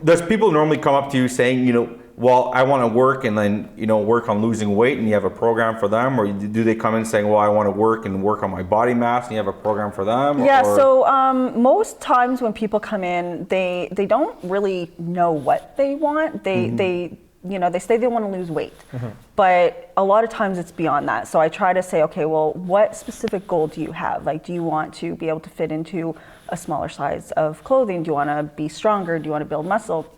Does people normally come up to you saying, well, I want to work and then, work on losing weight, and you have a program for them? Or do they come in saying, well, I want to work on my body mass, and you have a program for them? Yeah, so most times when people come in, they don't really know what they want. They say they want to lose weight, but a lot of times it's beyond that. So I try to say, okay, well, what specific goal do you have? Like, do you want to be able to fit into a smaller size of clothing? Do you want to be stronger? Do you want to build muscle?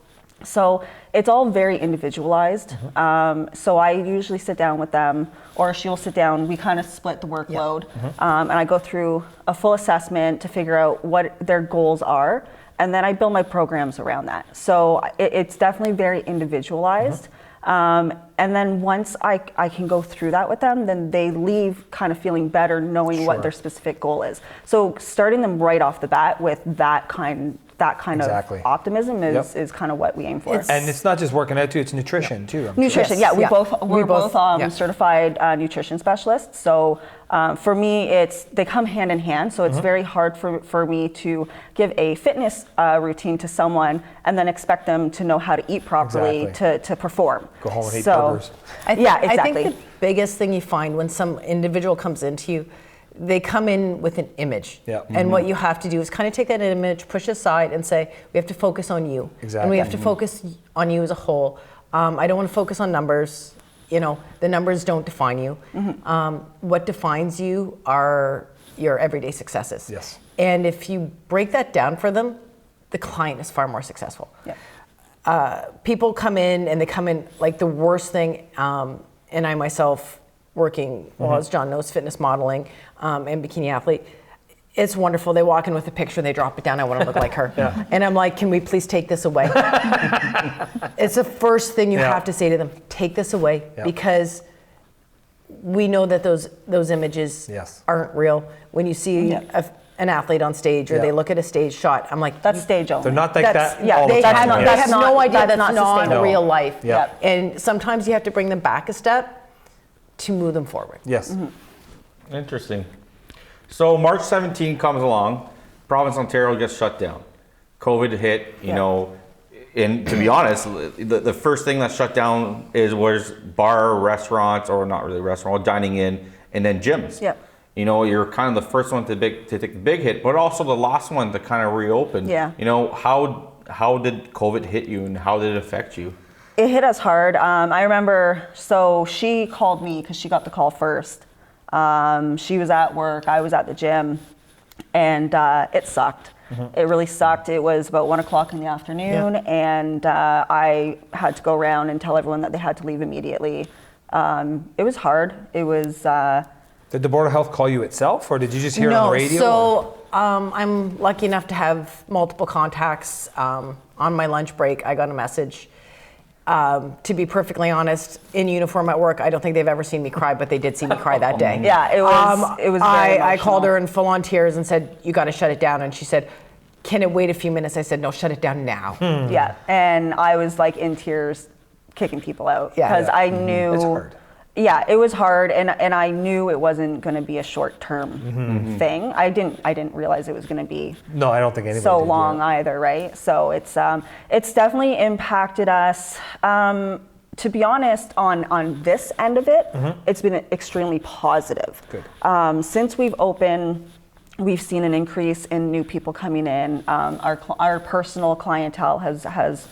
So it's all very individualized. So I usually sit down with them, or she'll sit down. We kind of split the workload, and I go through a full assessment to figure out what their goals are, and then I build my programs around that. So it's definitely very individualized. And then once I can go through that with them, then they leave kind of feeling better, knowing what their specific goal is. So starting them right off the bat with that kind of optimism is kind of what we aim for. And it's not just working out too, it's nutrition too. Nutrition, sure. We're both certified nutrition specialists. So for me, they come hand in hand. So it's very hard for me to give a fitness routine to someone and then expect them to know how to eat properly to perform. Go home and eat burgers. Exactly. I think the biggest thing you find when some individual comes into you, they come in with an image. And what you have to do is kind of take that image, push it aside, and say, we have to focus on you. And we have to focus on you as a whole. I don't want to focus on numbers. The numbers don't define you. What defines you are your everyday successes. Yes. And if you break that down for them, the client is far more successful. People come in and they come in like the worst thing, and I myself working, as John knows, fitness modeling and bikini athlete. It's wonderful. They walk in with a picture, they drop it down, I want to look like her. And I'm like, can we please take this away? It's the first thing you have to say to them, take this away, because we know that those images aren't real. When you see an athlete on stage or they look at a stage shot, I'm like, that's stage only. They're not like that all they the time. have no idea that's not real life. And sometimes you have to bring them back a step to move them forward. Yes. Interesting. So March 17 comes along, province of Ontario gets shut down. COVID hit, and to be honest, the first thing that shut down was bar, restaurants, or not really restaurant, dining in, and then gyms. You're kind of the first one to take the big hit, but also the last one to kind of reopen. How did COVID hit you, and how did it affect you? It hit us hard. I remember, so she called me because she got the call first. She was at work, I was at the gym, and it sucked. It really sucked. It was about 1 o'clock in the afternoon, and I had to go around and tell everyone that they had to leave immediately. It was hard. It was... Did the Board of Health call you itself, or did you just hear it on the radio? So I'm lucky enough to have multiple contacts. On my lunch break, I got a message. To be perfectly honest, in uniform at work, I don't think they've ever seen me cry, but they did see me cry that day. It was very emotional. I called her in full on tears and said, you got to shut it down. And she said, can it wait a few minutes? I said, no, shut it down now. And I was like in tears, kicking people out because I knew it's hard. It was hard, and I knew it wasn't going to be a short-term thing. I didn't realize it was going to be no, I don't think anybody so did, long either, right? So it's definitely impacted us. To be honest, on this end of it, it's been extremely positive. Good. Since we've opened, we've seen an increase in new people coming in. Our personal clientele has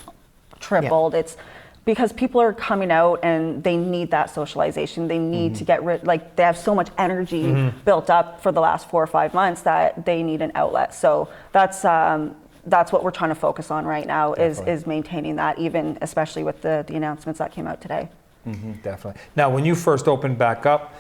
tripled. It's because people are coming out and they need that socialization. They need to get rid, they have so much energy built up for the last 4 or 5 months that they need an outlet. So that's what we're trying to focus on right now is maintaining that, even especially with the announcements that came out today. Definitely. Now, when you first opened back up,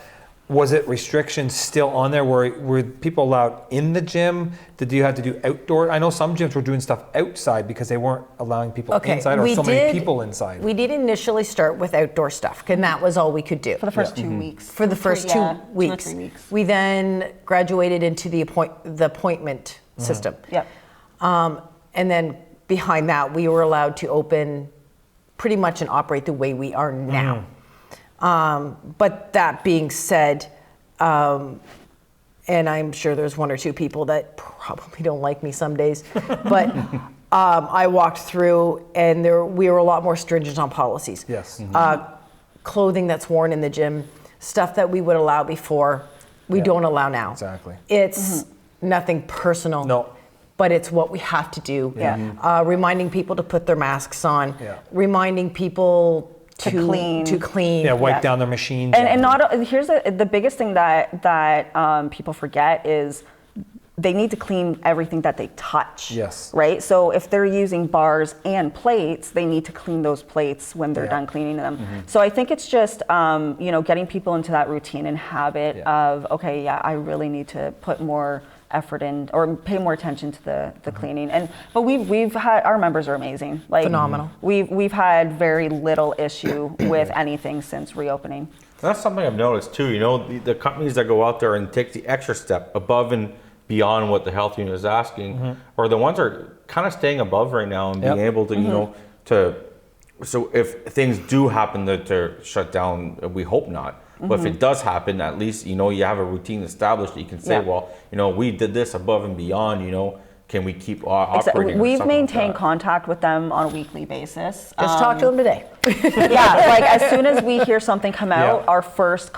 was it restrictions still on there? Were people allowed in the gym? Did you have to do outdoor? I know some gyms were doing stuff outside because they weren't allowing people inside, or many people inside. We did initially start with outdoor stuff, and that was all we could do. For the first 2 weeks. For the first 2 weeks. 2 or 3 weeks. We then graduated into the appointment system. And then behind that, we were allowed to open pretty much and operate the way we are now. But that being said, and I'm sure there's 1 or 2 people that probably don't like me some days, but I walked through, and we were a lot more stringent on policies. Yes. Clothing that's worn in the gym, stuff that we would allow before, we don't allow now. Exactly. It's nothing personal. No. But it's what we have to do. Yeah. Reminding people to put their masks on. Yeah. Reminding people To clean. To clean. Yeah, wipe Yeah. down their machines. And not here's the biggest thing that people forget is they need to clean everything that they touch. Yes. Right. So if they're using bars and plates, they need to clean those plates when they're Yeah. done cleaning them. So I think it's just getting people into that routine and habit of okay, I really need to put more effort in or pay more attention to the cleaning. But we've had our members are amazing. Like Phenomenal. We've had very little issue with anything since reopening. That's something I've noticed too. You know, the companies that go out there and take the extra step above and beyond what the health unit is asking, or the ones that are kind of staying above right now and being able to, so if things do happen to shut down, we hope not. But if it does happen, at least, you have a routine established that you can say, well, we did this above and beyond, can we keep operating? or We've something like maintained that. contact with them on a weekly basis. Just talk to them today. Yeah, like as soon as we hear something come out, Yeah. our first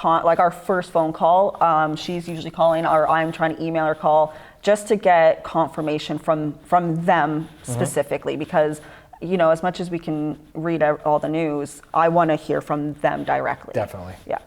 phone call, she's usually calling, or I'm trying to email or call just to get confirmation from them specifically, because as much as we can read out all the news, I want to hear from them directly. Definitely. Yeah.